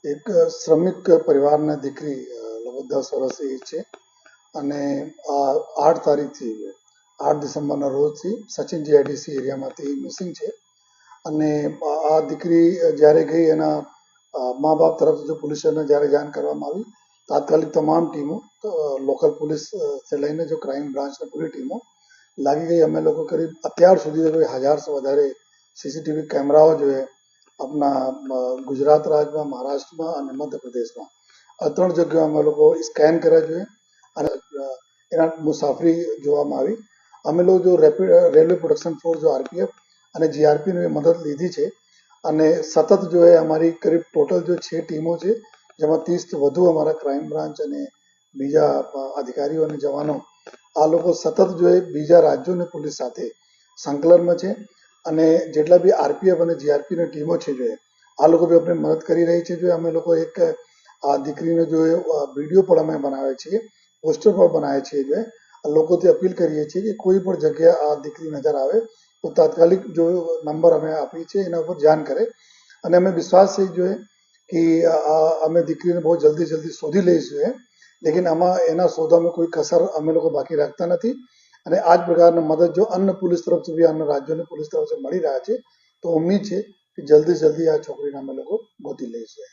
એક શ્રમિક પરિવારના દીકરી લગભગ 10 વર્ષની છે અને આ 8 તારીખથી 8 ડિસેમ્બરના રોજથી સચિન જીઆઈડીસી એરિયામાંથી મિસિંગ છે અને આ દીકરી જ્યારે ગઈ એના મા બાપ તરફથી જો પોલીસ સ્ટેશનને જ્યારે જાણ કરવામાં આવી તાત્કાલિક તમામ ટીમો લોકલ પોલીસથી લઈને જો ક્રાઇમ બ્રાન્ચની પૂરી ટીમો લાગી ગઈ. અમે લોકો કરીબ અત્યાર સુધી 1000સે વધારે સીસીટીવી કેમેરાઓ જોઈએ આપણા ગુજરાત રાજ્યમાં, મહારાષ્ટ્રમાં અને મધ્યપ્રદેશમાં આ 3 જગ્યાએ અમે લોકો સ્કેન કર્યા જોઈએ અને એના મુસાફરી જોવામાં આવી. અમે લોકો જો રેલવે પ્રોટેક્શન ફોર્સ જો આરપીએફ અને જીઆરપીની મદદ લીધી છે અને સતત જો એ અમારી કરીબ ટોટલ જો 6 ટીમો છે જેમાં 30થી વધુ અમારા ક્રાઇમ બ્રાન્ચ અને બીજા અધિકારીઓ અને જવાનો આ લોકો સતત જો એ બીજા રાજ્યોની પોલીસ સાથે સંકલનમાં છે અને જેટલા બી આરપીએફ અને જીઆરપીની ટીમો છે જો આ લોકો બી અમને મદદ કરી રહી છે. જો અમે લોકો એક આ દીકરીનો જો વિડીયો પણ અમે બનાવે છીએ, પોસ્ટર પણ બનાવે છીએ. જો લોકોથી અપીલ કરીએ છીએ કે કોઈ પણ જગ્યાએ આ દીકરી નજર આવે તો તાત્કાલિક જો નંબર અમે આપીએ છીએ એના ઉપર જાણ કરે અને અમે વિશ્વાસ છે જોઈએ કે અમે દીકરીને બહુ જલ્દી શોધી લઈશું. લેકિન આમાં એના શોધવામાં કોઈ કસર અમે લોકો બાકી રાખતા નથી અને આ જ પ્રકારની મદદ જો અન્ય પોલીસ તરફથી બી અન્ય રાજ્યોની પોલીસ તરફથી મળી રહ્યા છે તો ઉમ્મીદ છે કે જલ્દી આ છોકરીને અમે લોકો ગોતી લઈશું.